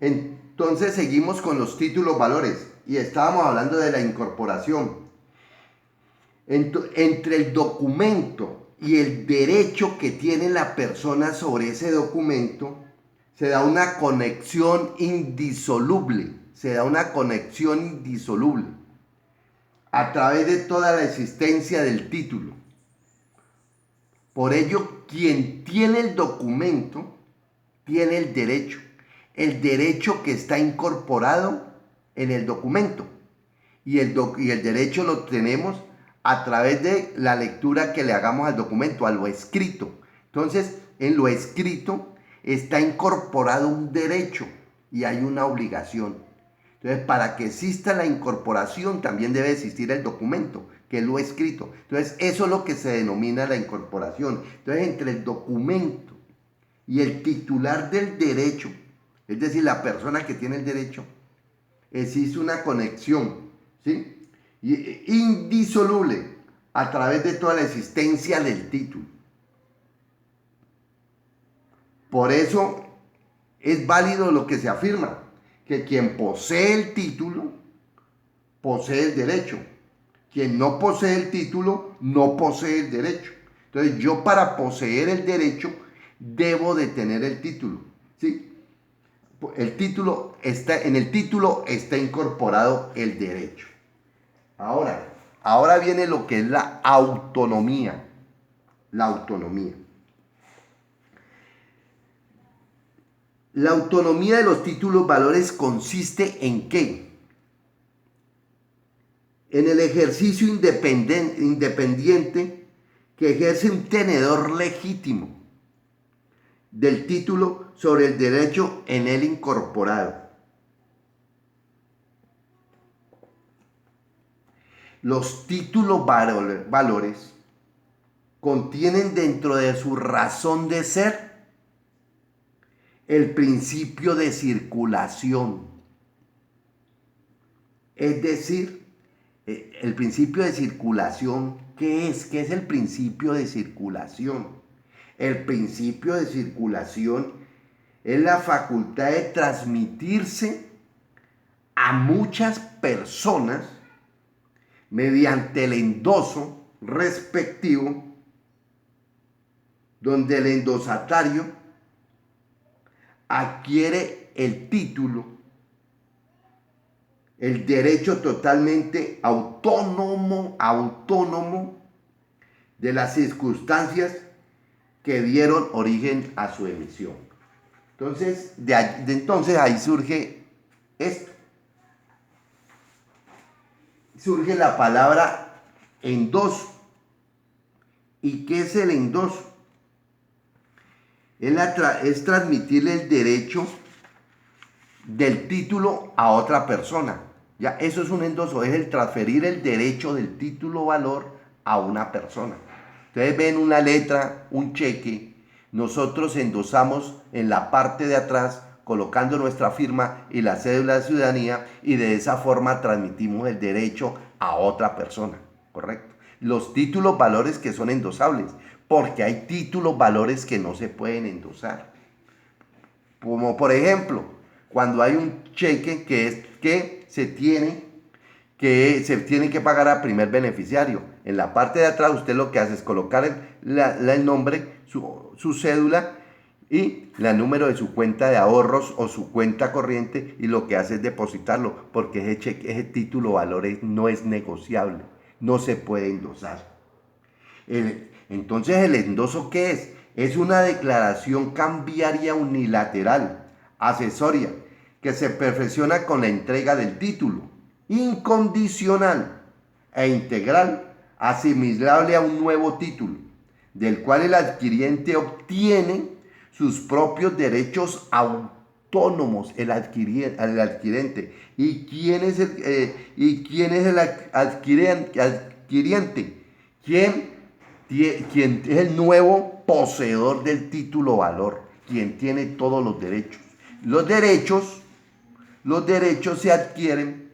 Entonces seguimos con los títulos valores y estábamos hablando de la incorporación. Entre el documento y el derecho que tiene la persona sobre ese documento, se da una conexión indisoluble, a través de toda la existencia del título. Por ello, quien tiene el documento tiene el derecho que está incorporado en el documento. Y el derecho lo tenemos a través de la lectura que le hagamos al documento, a lo escrito. Entonces, en lo escrito está incorporado un derecho y hay una obligación. Entonces, para que exista la incorporación, también debe existir el documento, que es lo escrito. Entonces, eso es lo que se denomina la incorporación. Entonces, entre el documento y el titular del derecho, es decir, la persona que tiene el derecho, existe una conexión, ¿sí? Indisoluble a través de toda la existencia del título. Por eso es válido lo que se afirma, que quien posee el título posee el derecho. Quien no posee el título no posee el derecho. Entonces yo, para poseer el derecho, debo de tener el título, ¿sí? En el título está incorporado el derecho. Ahora viene lo que es la autonomía. La autonomía. La autonomía de los títulos valores consiste en ¿qué? En el ejercicio independiente que ejerce un tenedor legítimo del título sobre el derecho en él incorporado. Los títulos valores contienen dentro de su razón de ser el principio de circulación. Es decir, el principio de circulación, ¿qué es? ¿Qué es el principio de circulación? El principio de circulación es la facultad de transmitirse a muchas personas mediante el endoso respectivo, donde el endosatario adquiere el título, el derecho totalmente autónomo de las circunstancias que dieron origen a su emisión. Entonces, ahí surge esto. Surge la palabra endoso. ¿Y qué es el endoso? Es transmitirle el derecho del título a otra persona. Ya, eso es un endoso, es el transferir el derecho del título valor a una persona. Ustedes ven una letra, un cheque, nosotros endosamos en la parte de atrás colocando nuestra firma y la cédula de ciudadanía, y de esa forma transmitimos el derecho a otra persona, ¿correcto? Los títulos valores que son endosables, porque hay títulos valores que no se pueden endosar. Como por ejemplo, cuando hay un cheque que se tiene que pagar al primer beneficiario. En la parte de atrás usted lo que hace es colocar el nombre, su cédula y el número de su cuenta de ahorros o su cuenta corriente, y lo que hace es depositarlo, porque ese título valores no es negociable, no se puede endosar. Entonces, ¿el endoso qué es? Es una declaración cambiaria unilateral, accesoria, que se perfecciona con la entrega del título, incondicional e integral, asimilable a un nuevo título, del cual el adquiriente obtiene sus propios derechos autónomos, el adquirente. ¿Y quién es el adquiriente? Quien es el nuevo poseedor del título valor, quien tiene todos los derechos. Los derechos se adquieren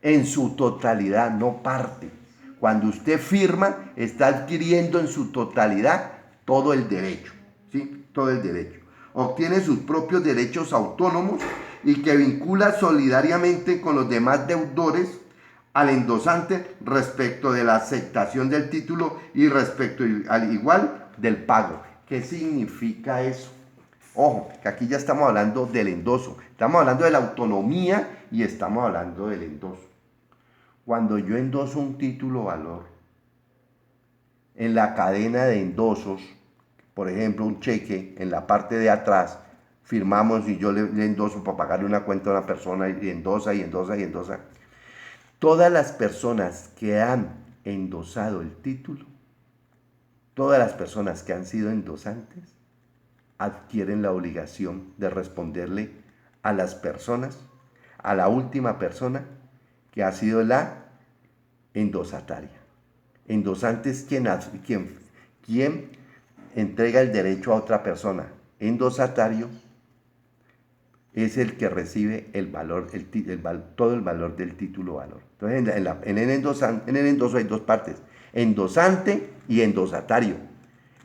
en su totalidad, no parte. Cuando usted firma, está adquiriendo en su totalidad todo el derecho, ¿sí? Todo el derecho. Obtiene sus propios derechos autónomos y que vincula solidariamente con los demás deudores al endosante respecto de la aceptación del título y respecto al igual del pago. ¿Qué significa eso? Ojo, que aquí ya estamos hablando del endoso, estamos hablando de la autonomía y estamos hablando del endoso. Cuando yo endoso un título valor en la cadena de endosos, por ejemplo, un cheque en la parte de atrás, firmamos y yo le endoso para pagarle una cuenta a una persona y endosa y endosa y endosa. Todas las personas que han endosado el título, todas las personas que han sido endosantes, adquieren la obligación de responderle a las personas, a la última persona que ha sido la endosataria. Endosante es quien entrega el derecho a otra persona. Endosatario es el que recibe el valor, todo el valor del título valor. Entonces, en el endoso hay dos partes, endosante y endosatario.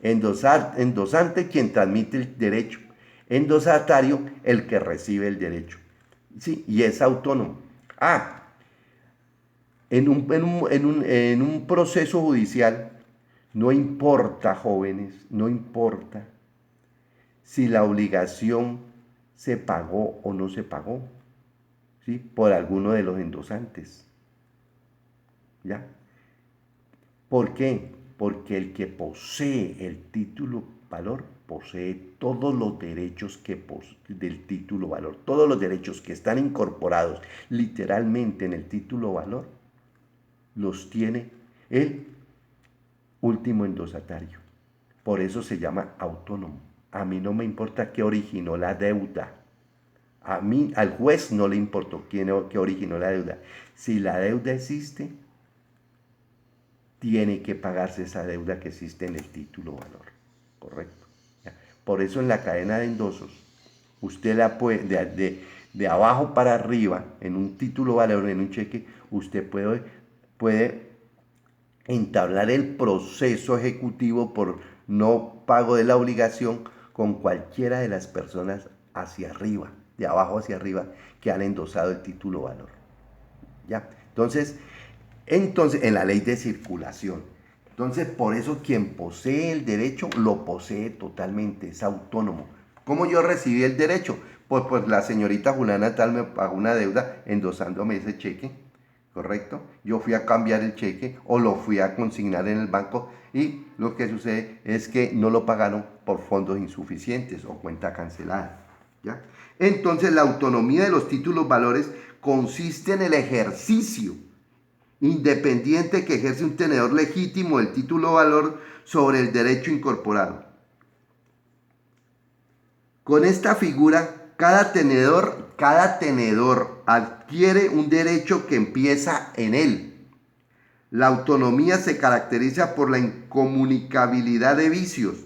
Endosante quien transmite el derecho, endosatario el que recibe el derecho. ¿Sí? Y es autónomo. En un proceso judicial no importa, jóvenes, no importa si la obligación se pagó o no se pagó, ¿sí? Por alguno de los endosantes. ¿Ya? ¿Por qué? Porque el que posee el título valor posee todos los derechos del título valor, todos los derechos que están incorporados literalmente en el título valor, los tiene el último endosatario. Por eso se llama autónomo. A mí no me importa qué originó la deuda. Al juez no le importó qué originó la deuda. Si la deuda existe, tiene que pagarse esa deuda que existe en el título valor. ¿Correcto? Por eso en la cadena de endosos, usted la puede, de abajo para arriba, en un título valor, en un cheque, usted puede entablar el proceso ejecutivo por no pago de la obligación con cualquiera de las personas hacia arriba, de abajo hacia arriba, que han endosado el título valor. ¿Ya? Entonces, en la ley de circulación. Entonces, por eso quien posee el derecho lo posee totalmente, es autónomo. ¿Cómo yo recibí el derecho? Pues la señorita Juliana tal me pagó una deuda endosándome ese cheque, ¿correcto? Yo fui a cambiar el cheque o lo fui a consignar en el banco y lo que sucede es que no lo pagaron por fondos insuficientes o cuenta cancelada, ¿ya? Entonces, la autonomía de los títulos valores consiste en el ejercicio independiente que ejerce un tenedor legítimo del título valor sobre el derecho incorporado. Con esta figura, cada tenedor adquiere un derecho que empieza en él. La autonomía se caracteriza por la incomunicabilidad de vicios,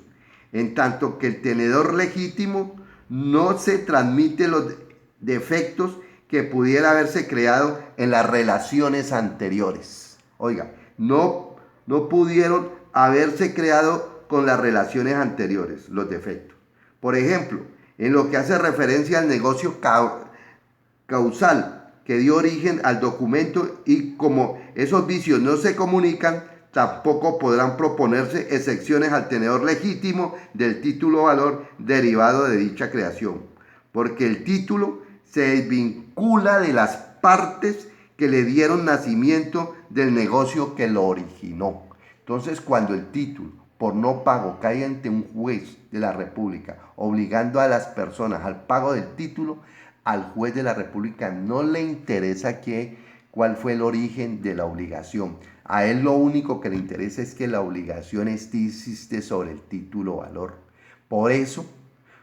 en tanto que el tenedor legítimo no se transmite los defectos que pudiera haberse creado en las relaciones anteriores. Oiga, no pudieron haberse creado con las relaciones anteriores los defectos. Por ejemplo, en lo que hace referencia al negocio causal que dio origen al documento, y como esos vicios no se comunican, tampoco podrán proponerse excepciones al tenedor legítimo del título valor derivado de dicha creación, porque el título se desvincula de las partes que le dieron nacimiento del negocio que lo originó. Entonces, cuando el título por no pago cae ante un juez de la República, obligando a las personas al pago del título, al juez de la República no le interesa cuál fue el origen de la obligación. A él lo único que le interesa es que la obligación existe sobre el título valor. Por eso,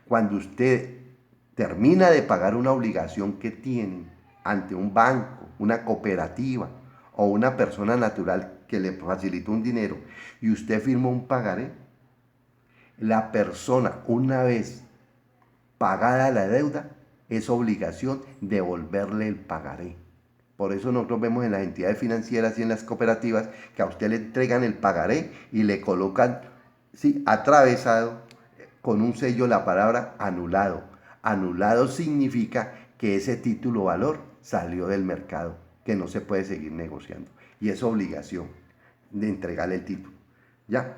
cuando usted termina de pagar una obligación que tiene ante un banco, una cooperativa o una persona natural que le facilitó un dinero y usted firmó un pagaré, la persona, una vez pagada la deuda, es obligación devolverle el pagaré. Por eso nosotros vemos en las entidades financieras y en las cooperativas que a usted le entregan el pagaré y le colocan, ¿sí?, atravesado con un sello la palabra anulado. Anulado significa que ese título valor salió del mercado, que no se puede seguir negociando. Y es obligación de entregarle el título. ¿Ya?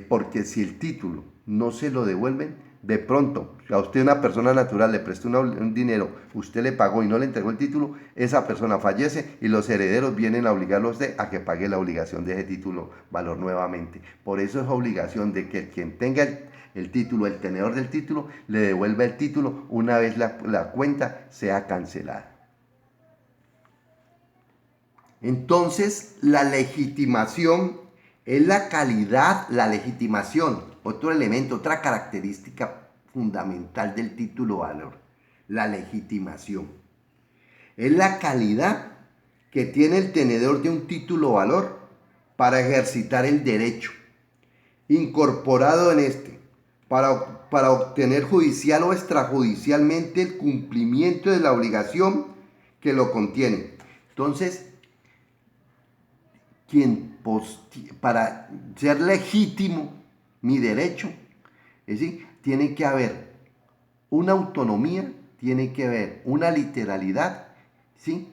Porque si el título no se lo devuelven, de pronto, a usted una persona natural le prestó un dinero, usted le pagó y no le entregó el título, esa persona fallece y los herederos vienen a obligarlo a usted a que pague la obligación de ese título valor nuevamente. Por eso es obligación de que quien tenga el título, el tenedor del título, le devuelva el título una vez la cuenta sea cancelada. Entonces, la legitimación es la calidad, la legitimación, otro elemento, otra característica fundamental del título valor, la legitimación. Es la calidad que tiene el tenedor de un título valor para ejercitar el derecho incorporado en este, para obtener judicial o extrajudicialmente el cumplimiento de la obligación que lo contiene. Entonces, para ser legítimo mi derecho, es decir, tiene que haber una autonomía, tiene que haber una literalidad, ¿sí?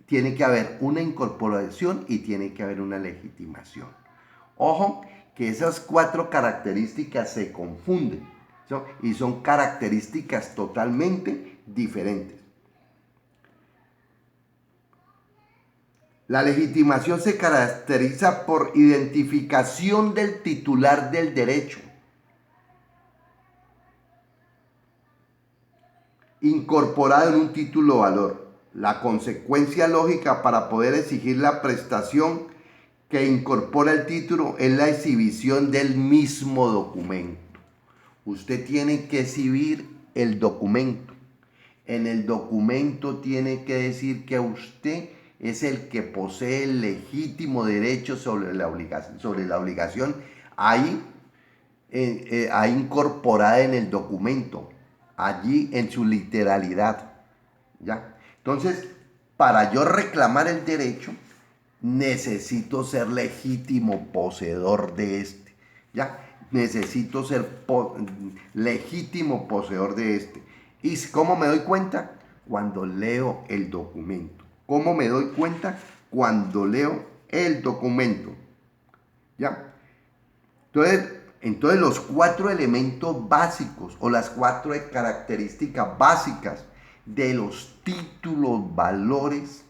Tiene que haber una incorporación y tiene que haber una legitimación. Ojo, que esas 4 características se confunden, ¿sí? Y son características totalmente diferentes. La legitimación se caracteriza por identificación del titular del derecho, incorporado en un título valor. La consecuencia lógica para poder exigir la prestación que incorpora el título es la exhibición del mismo documento. Usted tiene que exhibir el documento. En el documento tiene que decir que usted es el que posee el legítimo derecho sobre la obligación ahí incorporada en el documento, allí en su literalidad. ¿Ya? Entonces, para yo reclamar el derecho, necesito ser legítimo poseedor de este. ¿Ya? Necesito ser legítimo poseedor de este. ¿Y cómo me doy cuenta? Cuando leo el documento. ¿Cómo me doy cuenta? Cuando leo el documento. ¿Ya? Entonces los 4 elementos básicos o las 4 características básicas de los títulos valores,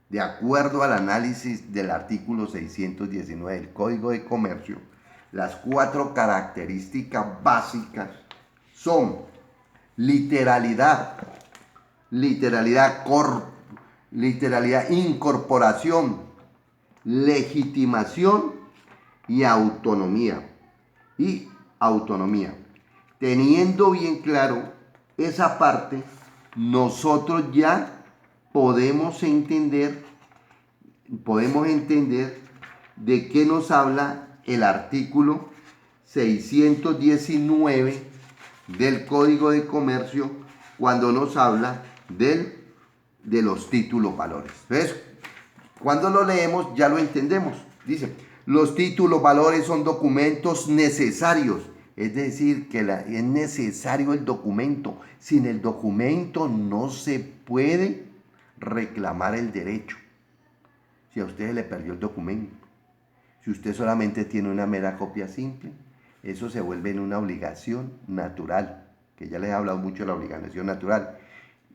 de acuerdo al análisis del artículo 619 del Código de Comercio, las 4 características básicas son literalidad, incorporación, legitimación y autonomía. Teniendo bien claro esa parte, nosotros ya podemos entender de qué nos habla el artículo 619 del Código de Comercio cuando nos habla de los títulos valores. Entonces, cuando lo leemos ya lo entendemos. Dice, los títulos valores son documentos necesarios. Es decir, que es necesario el documento. Sin el documento no se puede reclamar el derecho. Si a usted le perdió el documento, si usted solamente tiene una mera copia simple, eso se vuelve en una obligación natural, que ya les he hablado mucho de la obligación natural.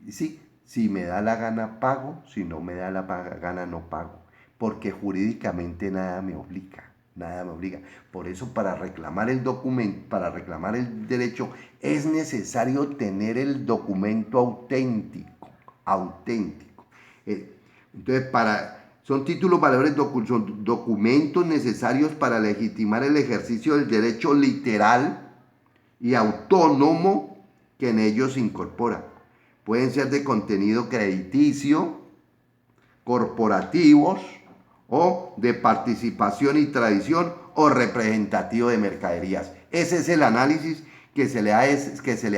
Sí, si me da la gana pago, si no me da la gana no pago, porque jurídicamente nada me obliga. Por eso para reclamar el documento, para reclamar el derecho, es necesario tener el documento auténtico. Entonces, son títulos valores, son documentos necesarios para legitimar el ejercicio del derecho literal y autónomo que en ellos se incorpora. Pueden ser de contenido crediticio, corporativos o de participación y tradición o representativo de mercaderías. Ese es el análisis que se le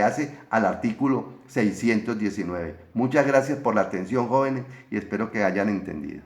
hace al artículo 619. Muchas gracias por la atención, jóvenes, y espero que hayan entendido.